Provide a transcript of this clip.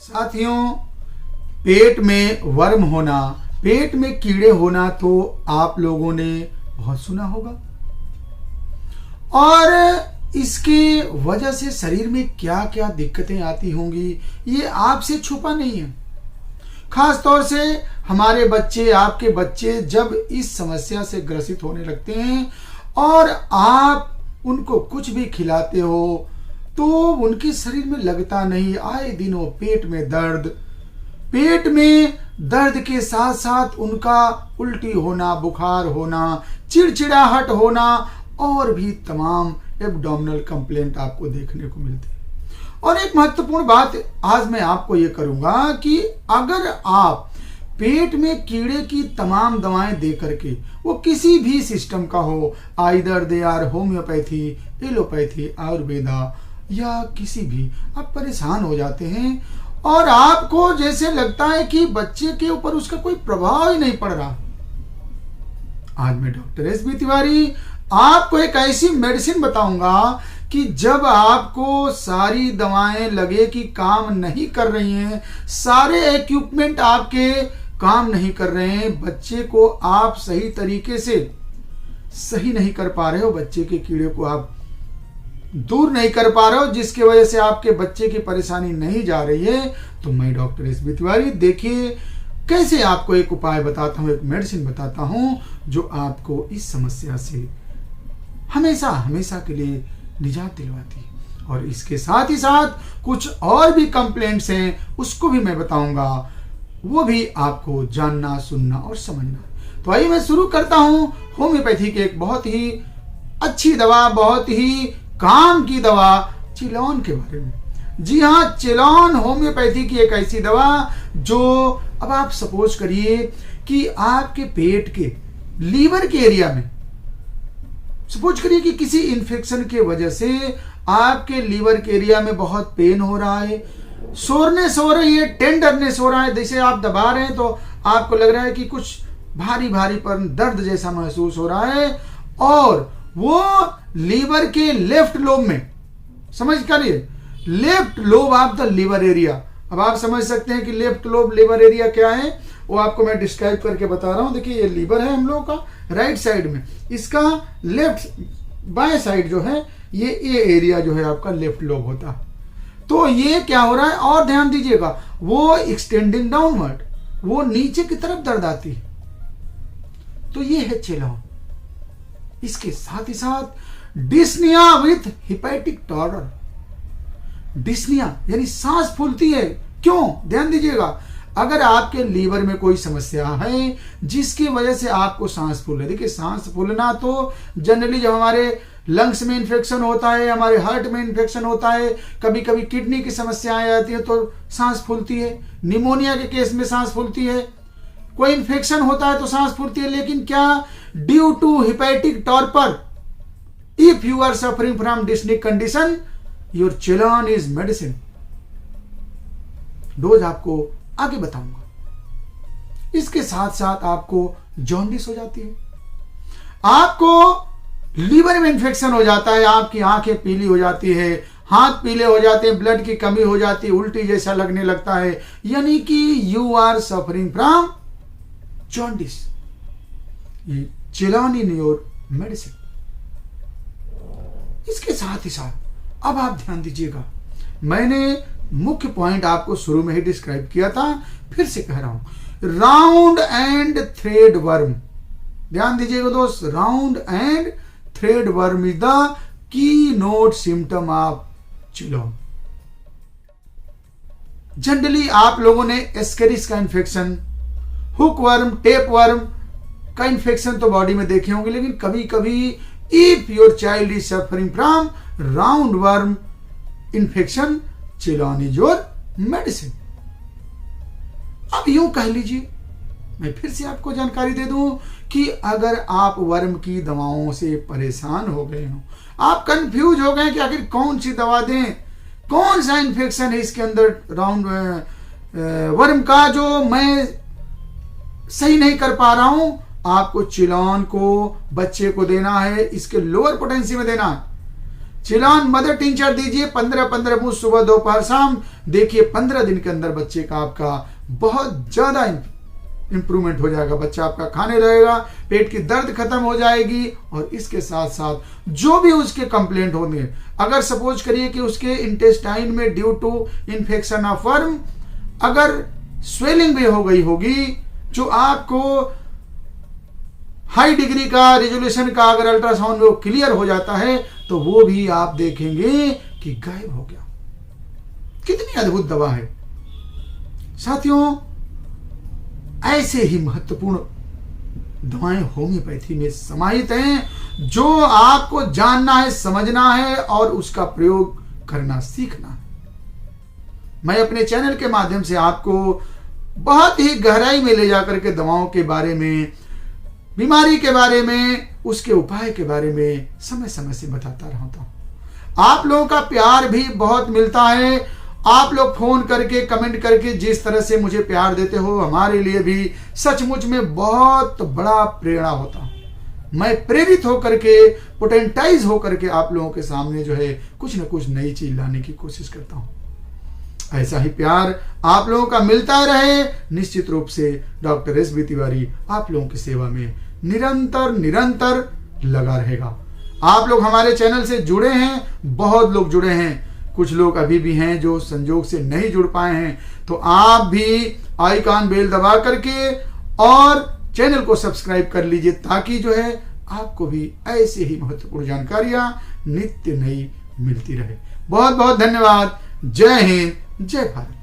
साथियों, पेट में वर्म होना, पेट में कीड़े होना तो आप लोगों ने बहुत सुना होगा, और इसकी वजह से शरीर में क्या क्या दिक्कतें आती होंगी ये आपसे छुपा नहीं है। खास तौर से हमारे बच्चे, आपके बच्चे जब इस समस्या से ग्रसित होने लगते हैं और आप उनको कुछ भी खिलाते हो तो उनके शरीर में लगता नहीं, आए दिन वो पेट में दर्द, पेट में दर्द के साथ साथ उनका उल्टी होना, बुखार होना, चिड़चिड़ाहट होना और भी तमाम एब्डोमिनल कंप्लेंट आपको देखने को मिलते हैं। और एक महत्वपूर्ण बात आज मैं आपको ये करूंगा कि अगर आप पेट में कीड़े की तमाम दवाएं दे करके, वो किसी भी सिस्टम का हो, either they are homeopathy, allopathy, Ayurveda या किसी भी, आप परेशान हो जाते हैं और आपको जैसे लगता है कि बच्चे के ऊपर उसका कोई प्रभाव ही नहीं पड़ रहा। आज मैं डॉक्टर एस.बी. तिवारी आपको एक ऐसी मेडिसिन बताऊंगा कि जब आपको सारी दवाएं लगे कि काम नहीं कर रही हैं, सारे इक्विपमेंट आपके काम नहीं कर रहे हैं, बच्चे को आप सही तरीके से सही नहीं कर पा रहे हो, बच्चे के कीड़े को आप दूर नहीं कर पा रहे हो, जिसकी वजह से आपके बच्चे की परेशानी नहीं जा रही है, तो मैं डॉक्टर एस.बी. तिवारी देखिए कैसे आपको एक उपाय बताता हूं, एक मेडिसिन बताता हूं जो आपको इस समस्या से हमेशा हमेशा के लिए निजात दिलवाती है। और इसके साथ ही साथ कुछ और भी कंप्लेंट्स हैं, उसको भी मैं बताऊंगा, वो भी आपको जानना, सुनना और समझना। तो आइए मैं शुरू करता हूं होम्योपैथी के एक बहुत ही अच्छी दवा, बहुत ही काम की दवा चिलॉन के बारे में। जी हाँ, चिलॉन होम्योपैथी की एक ऐसी दवा जो, अब आप सपोज करिए कि आपके पेट के लीवर के एरिया में, सपोज करिए कि किसी इन्फेक्शन के वजह से आपके लीवर के एरिया में बहुत पेन हो रहा है, सोरनेस हो रही है, टेंडरनेस हो रहा है, जैसे आप दबा रहे हैं तो आपको लग रहा है कि कुछ भारी भारीपन, दर्द जैसा महसूस हो रहा है, और वो लीवर के लेफ्ट लोब में, समझ करिए, left lobe of the liver area. अब आप समझ सकते हैं कि लेफ्ट लोब लीवर एरिया क्या है, वो आपको मैं डिस्क्राइब करके बता रहा हूं। देखिए ये लीवर है हम लोगों का राइट साइड में, इसका लेफ्ट बाएं साइड जो है ये एरिया जो है आपका लेफ्ट लोब होता है। तो ये क्या हो रहा है, और ध्यान दीजिएगा, वो एक्सटेंडिंग डाउनवर्ड, वो नीचे की तरफ दर्द आती है, तो ये है चिलॉन। इसके साथ ही साथ डिस्निया विथ हिपैटिक टॉर्डर, डिस्निया यानी सांस फूलती है। क्यों, ध्यान दीजिएगा, अगर आपके लीवर में कोई समस्या है जिसकी वजह से आपको सांस फूल रही है, देखिए सांस फूलना तो जनरली जब हमारे लंग्स में इन्फेक्शन होता है, हमारे हार्ट में इन्फेक्शन होता है, कभी कभी किडनी की समस्याएं आती है तो सांस फूलती है, निमोनिया के केस में सांस फूलती है, कोई इन्फेक्शन होता है तो सांस फूलती है। लेकिन क्या, due to hepatic torpor, if you are suffering from dyspeptic condition, your Chelone is medicine. Dose आपको आगे बताऊंगा। इसके साथ साथ आपको जॉन्डिस हो जाती है, आपको लीवर में इंफेक्शन हो जाता है, आपकी आंखें पीली हो जाती है, हाथ पीले हो जाते हैं, ब्लड की कमी हो जाती है, उल्टी जैसा लगने लगता है, यानी कि you are suffering from jaundice. Chelone in your medicine. इसके साथ ही साथ अब आप ध्यान दीजिएगा, मैंने मुख्य पॉइंट आपको शुरू में ही डिस्क्राइब किया था, फिर से कह रहा हूं, राउंड एंड थ्रेड वर्म। ध्यान दीजिएगा दोस्त, round and threadworm is the keynote symptom of Chelone. Generally आप लोगों ने एस्केरिस का infection, hookworm, tapeworm का इन्फेक्शन तो बॉडी में देखे होंगे, लेकिन कभी कभी if your child is suffering from roundworm infection, Chelone is your medicine. अब यूं कह लीजिए, मैं फिर से आपको जानकारी दे दूं कि अगर आप वर्म की दवाओं से परेशान हो गए हो, आप कंफ्यूज हो गए कि आखिर कौन सी दवा दें, कौन सा इन्फेक्शन है इसके अंदर राउंड वर्म का जो मैं सही नहीं कर पा रहा हूं, आपको चिलॉन को बच्चे को देना है, इसके लोअर पोटेंसी में देना है। चिलॉन मदर टिंचर दीजिए 15-15 बूंद सुबह दोपहर शाम। देखिए 15 दिन के अंदर बच्चे का आपका बहुत ज्यादा इंप्रूवमेंट हो जाएगा। बच्चा आपका खाने रहेगा, पेट की दर्द खत्म हो जाएगी। और इसके साथ साथ जो भी उसके कंप्लेंट होंगे, अगर सपोज करिए कि उसके इंटेस्टाइन में due to infection of worm अगर स्वेलिंग भी हो गई होगी, जो आपको हाई डिग्री का रेजोल्यूशन का अगर अल्ट्रासाउंड में क्लियर हो जाता है, तो वो भी आप देखेंगे कि गायब हो गया। कितनी अद्भुत दवा है साथियों। ऐसे ही महत्वपूर्ण दवाएं होम्योपैथी में समाहित हैं, जो आपको जानना है, समझना है और उसका प्रयोग करना सीखना है। मैं अपने चैनल के माध्यम से आपको बहुत ही गहराई में ले जाकर के दवाओं के बारे में, बीमारी के बारे में, उसके उपाय के बारे में समय समय से बताता रहता हूं। आप लोगों का प्यार भी बहुत मिलता है। आप लोग फोन करके, कमेंट करके जिस तरह से मुझे प्यार देते हो, हमारे लिए भी सचमुच में बहुत बड़ा प्रेरणा होता। मैं प्रेरित होकर के, पोटेंटाइज होकर के आप लोगों के सामने जो है कुछ न कुछ नई चीज लाने की कोशिश करता हूं। ऐसा ही प्यार आप लोगों का मिलता रहे। निश्चित रूप से डॉक्टर एस.बी. तिवारी आप लोगों की सेवा में निरंतर लगा रहेगा। आप लोग हमारे चैनल से जुड़े हैं, बहुत लोग जुड़े हैं, कुछ लोग अभी भी हैं जो संजोग से नहीं जुड़ पाए हैं। तो आप भी आइकॉन बेल दबा करके और चैनल को सब्सक्राइब कर लीजिए, ताकि जो है आपको भी ऐसे ही महत्वपूर्ण जानकारियां नित्य नई मिलती रहे। बहुत बहुत धन्यवाद। जय हिंद, जय भारत।